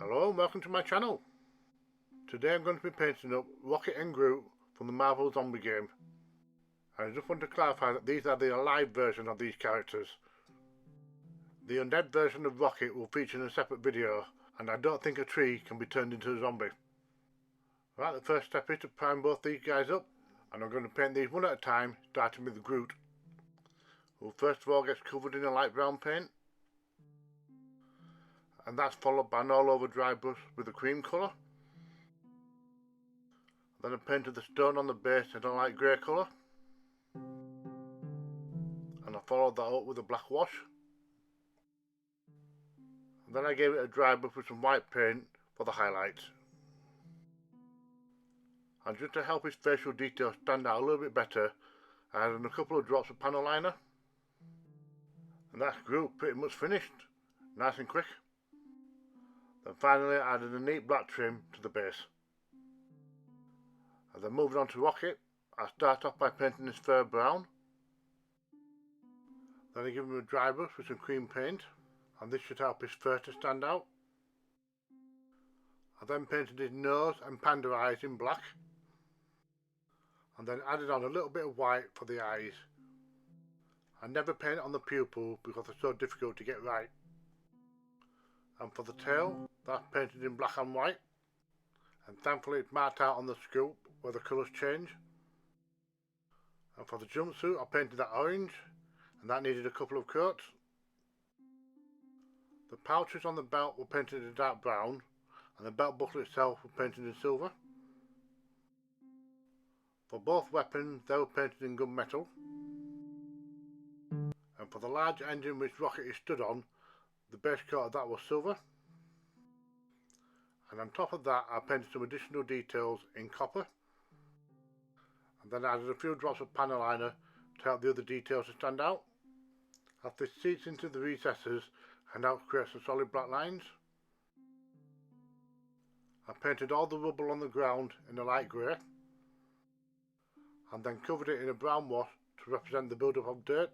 Hello and welcome to my channel. Today I'm going to be painting up Rocket and Groot from the Marvel Zombie game. I just want to clarify that these are the alive version of these characters. The undead version of Rocket will feature in a separate video, and I don't think a tree can be turned into a zombie. Right, the first step is to prime both these guys up, and I'm going to paint these one at a time, starting with Groot, who first of all gets covered in a light brown paint, and that's followed by an all over dry brush with a cream colour. Then I painted the stone on the base in a light grey colour, and I followed that up with a black wash. And then I gave it a dry brush with some white paint for the highlights. And just to help his facial details stand out a little bit better, I added a couple of drops of panel liner. And that's Groot pretty much finished, nice and quick. Then finally I added a neat black trim to the base. And then moving on to Rocket, I start off by painting his fur brown. Then I give him a dry brush with some cream paint, and this should help his fur to stand out. I then painted his nose and panda eyes in black, and then added on a little bit of white for the eyes. I never paint on the pupil because they're so difficult to get right. And for the tail, that's painted in black and white, and thankfully it's marked out on the scoop where the colours change. And for the jumpsuit I painted that orange, and that needed a couple of coats. The pouches on the belt were painted in dark brown, and the belt buckle itself was painted in silver. For both weapons they were painted in gunmetal. And for the large engine which Rocket is stood on, the base coat of that was silver. And on top of that I painted some additional details in copper. And then added a few drops of panel liner to help the other details to stand out. As this seats into the recesses and helps create some solid black lines. I painted all the rubble on the ground in a light grey, and then covered it in a brown wash to represent the build-up of dirt.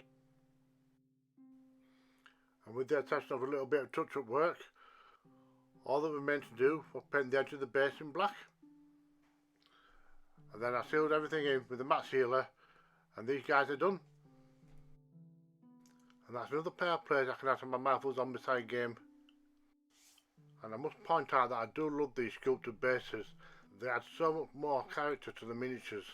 And with the exception of a little bit of touch-up work, all that remained to do was paint the edge of the base in black. And then I sealed everything in with a matte sealer, and these guys are done. And that's another pair of players I can add to my Marvel Zombicide game. And I must point out that I do love these sculpted bases. They add so much more character to the miniatures.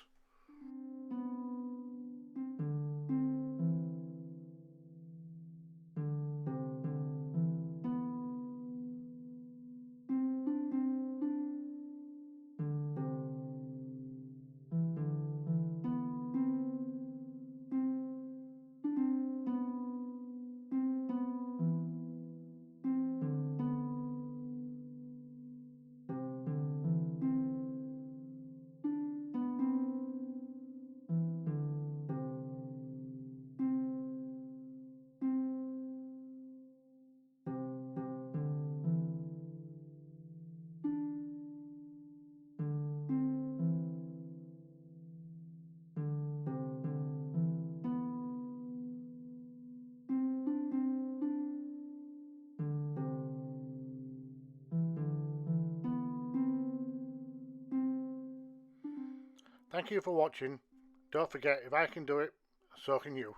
Thank you for watching. Don't forget, if I can do it, so can you.